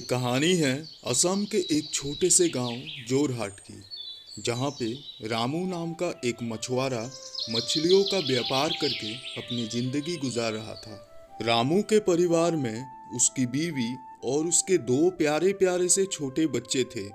ये कहानी है असम के एक छोटे से गांव जोरहाट की, जहां पे रामू नाम का एक मछुआरा मछलियों का व्यापार करके अपनी जिंदगी गुजार रहा था। रामू के परिवार में उसकी बीवी और उसके दो प्यारे प्यारे से छोटे बच्चे थे,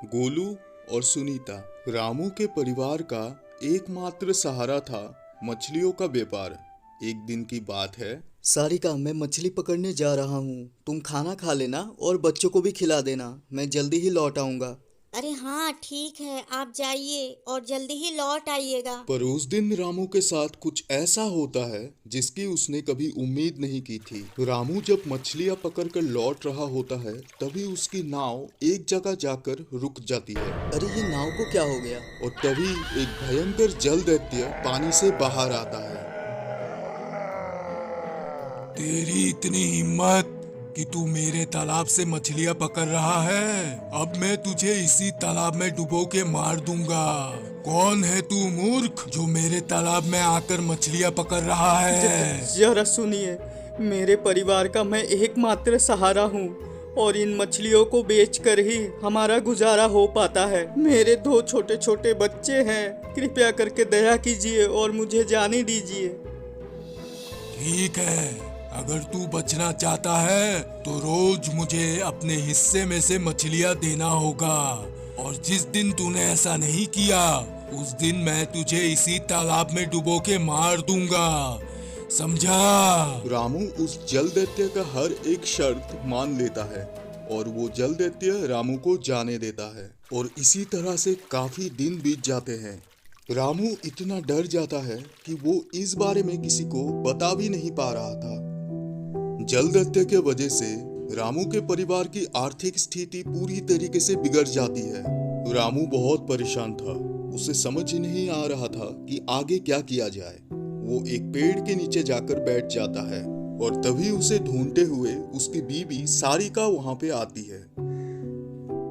गोलू और सुनीता। रामू के परिवार का एकमात्र सहारा था मछलियों का व्यापार। एक दिन की बात है। सारिका, मैं मछली पकड़ने जा रहा हूँ। तुम खाना खा लेना और बच्चों को भी खिला देना। मैं जल्दी ही लौट आऊँगा। अरे हाँ ठीक है, आप जाइए और जल्दी ही लौट आइएगा। पर उस दिन रामू के साथ कुछ ऐसा होता है जिसकी उसने कभी उम्मीद नहीं की थी। रामू जब मछलियां पकड़कर लौट रहा होता है, तभी उसकी नाव एक जगह जाकर रुक जाती है। अरे, ये नाव को क्या हो गया? और तभी एक भयंकर जल दैत्य पानी से बाहर आता है। तेरी इतनी हिम्मत कि तू मेरे तालाब से मछलियां पकड़ रहा है। अब मैं तुझे इसी तालाब में डुबो के मार दूंगा। कौन है तू मूर्ख जो मेरे तालाब में आकर मछलियां पकड़ रहा है? जरा सुनिए, मेरे परिवार का मैं एकमात्र सहारा हूँ और इन मछलियों को बेचकर ही हमारा गुजारा हो पाता है। मेरे दो छोटे छोटे बच्चे हैं। कृपया करके दया कीजिए और मुझे जाने दीजिए। ठीक है, अगर तू बचना चाहता है तो रोज मुझे अपने हिस्से में से मछलियां देना होगा, और जिस दिन तूने ऐसा नहीं किया उस दिन मैं तुझे इसी तालाब में डुबो के मार दूंगा, समझा? रामू उस जल दैत्य का हर एक शर्त मान लेता है और वो जल दैत्य रामू को जाने देता है। और इसी तरह से काफी दिन बीत जाते हैं। रामू इतना डर जाता है कि वो इस बारे में किसी को बता भी नहीं पा रहा था। जल दैत्य के वजह से रामू के परिवार की आर्थिक स्थिति पूरी तरीके से बिगड़ जाती है। रामू बहुत परेशान था। उसे समझ ही नहीं आ रहा था कि आगे क्या किया जाए। वो एक पेड़ के नीचे जाकर बैठ जाता है और तभी उसे ढूंढते हुए उसकी बीवी सारिका वहां पे आती है।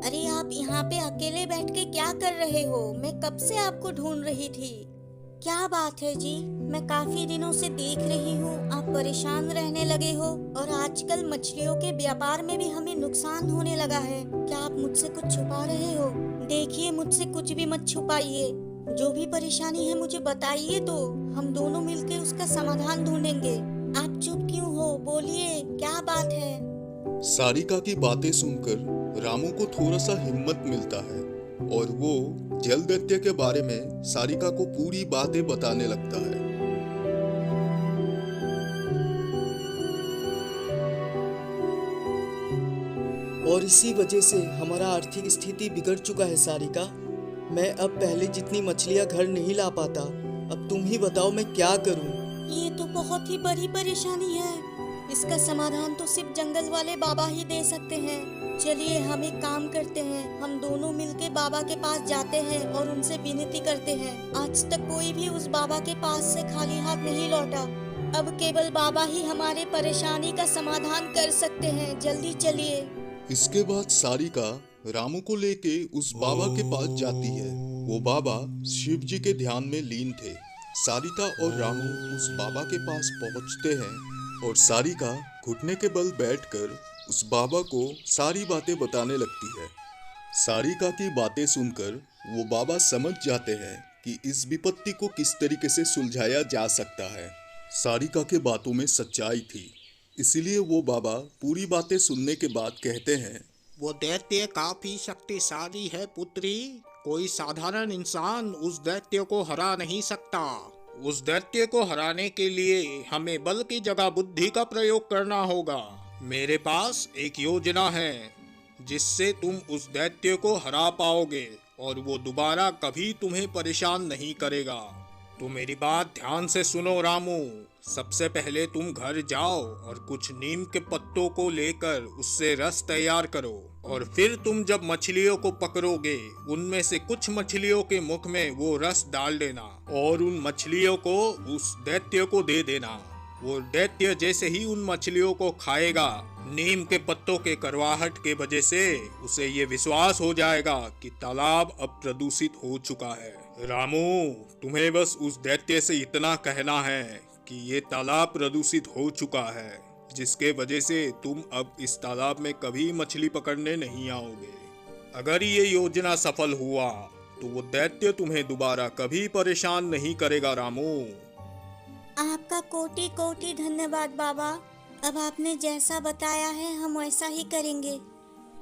अरे आप यहाँ पे अकेले बैठ के क्या कर रहे हो? मैं कब से आपको ढूंढ रही थी। क्या बात है जी? मैं काफी दिनों से देख रही हूँ आप परेशान रहने लगे हो, और आजकल मछलियों के व्यापार में भी हमें नुकसान होने लगा है। क्या आप मुझसे कुछ छुपा रहे हो? देखिए, मुझसे कुछ भी मत छुपाइए। जो भी परेशानी है मुझे बताइए, तो हम दोनों मिलके उसका समाधान ढूंढेंगे। आप चुप क्यों हो? बोलिए, क्या बात है? सारिका की बातें सुनकर रामू को थोड़ा सा हिम्मत मिलता है और वो जल दैत्य के बारे में सारिका को पूरी बातें बताने लगता है। और इसी वजह से हमारा आर्थिक स्थिति बिगड़ चुका है सारिका। मैं अब पहले जितनी मछलियाँ घर नहीं ला पाता। अब तुम ही बताओ मैं क्या करूँ? ये तो बहुत ही बड़ी परेशानी है। इसका समाधान तो सिर्फ जंगल वाले बाबा ही दे सकते हैं। चलिए हम एक काम करते हैं, हम दोनों मिलके बाबा के पास जाते हैं और उनसे विनती करते हैं। आज तक कोई भी उस बाबा के पास से खाली हाथ नहीं लौटा। अब केवल बाबा ही हमारे परेशानी का समाधान कर सकते हैं। जल्दी चलिए। इसके बाद सारिका रामू को लेके उस बाबा के पास जाती है। वो बाबा शिव जी के ध्यान में लीन थे। सारिका और रामू उस बाबा के पास पहुंचते हैं और सारिका घुटने के बल बैठकर उस बाबा को सारी बातें बताने लगती है। सारिका की बातें सुनकर वो बाबा समझ जाते हैं कि इस विपत्ति को किस तरीके से सुलझाया जा सकता है। सारिका के बातों में सच्चाई थी, इसलिए वो बाबा पूरी बातें सुनने के बाद कहते हैं, वो दैत्य काफी शक्तिशाली है पुत्री। कोई साधारण इंसान उस दैत्य को हरा नहीं सकता। उस दैत्य को हराने के लिए हमें बल की जगह बुद्धि का प्रयोग करना होगा। मेरे पास एक योजना है जिससे तुम उस दैत्य को हरा पाओगे और वो दोबारा कभी तुम्हें परेशान नहीं करेगा। तो मेरी बात ध्यान से सुनो रामू। सबसे पहले तुम घर जाओ और कुछ नीम के पत्तों को लेकर उससे रस तैयार करो, और फिर तुम जब मछलियों को पकड़ोगे उनमें से कुछ मछलियों के मुख में वो रस डाल देना और उन मछलियों को उस दैत्य को दे देना। वो दैत्य जैसे ही उन मछलियों को खाएगा, नीम के पत्तों के कड़वाहट के वजह से उसे ये विश्वास हो जाएगा कि तालाब अब प्रदूषित हो चुका है। रामू, तुम्हें बस उस दैत्य से इतना कहना है कि ये तालाब प्रदूषित हो चुका है। जिसके वजह से तुम अब इस तालाब में कभी मछली पकड़ने नहीं आओगे। अगर ये योजना सफल हुआ तो वो दैत्य तुम्हें दोबारा कभी परेशान नहीं करेगा रामू। आपका कोटि कोटि धन्यवाद बाबा। अब आपने जैसा बताया है हम वैसा ही करेंगे।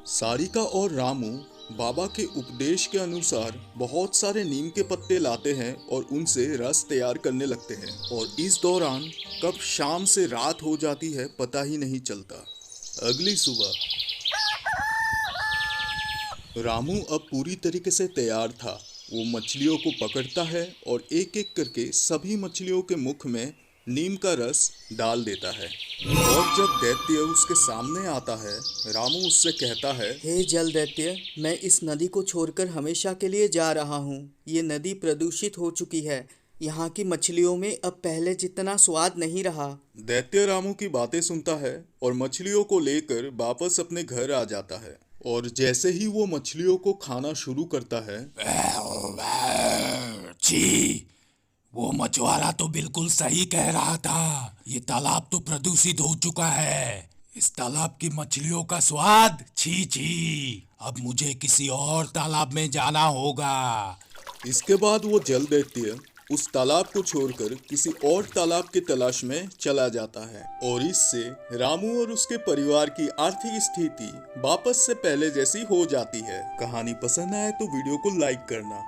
सारिका और रामू बाबा के उपदेश के अनुसार बहुत सारे नीम के पत्ते लाते हैं और उनसे रस तैयार करने लगते हैं, और इस दौरान कब शाम से रात हो जाती है पता ही नहीं चलता। अगली सुबह रामू अब पूरी तरीके से तैयार था। वो मछलियों को पकड़ता है और एक एक करके सभी मछलियों के मुख में नीम का रस डाल देता है, और जब दैत्य उसके सामने आता है रामू उससे कहता है, हे जल दैत्य, मैं इस नदी को छोड़कर हमेशा के लिए जा रहा हूँ। ये नदी प्रदूषित हो चुकी है। यहाँ की मछलियों में अब पहले जितना स्वाद नहीं रहा। दैत्य रामू की बातें सुनता है और मछलियों को लेकर वापस अपने घर आ जाता है, और जैसे ही वो मछलियों को खाना शुरू करता है, छी, वो मछुआरा तो बिल्कुल सही कह रहा था। ये तालाब तो प्रदूषित हो चुका है। इस तालाब की मछलियों का स्वाद छी छी। अब मुझे किसी और तालाब में जाना होगा। इसके बाद वो जल दैत्य उस तालाब को छोड़कर किसी और तालाब की तलाश में चला जाता है, और इससे रामू और उसके परिवार की आर्थिक स्थिति वापस से पहले जैसी हो जाती है। कहानी पसंद आए तो वीडियो को लाइक करना।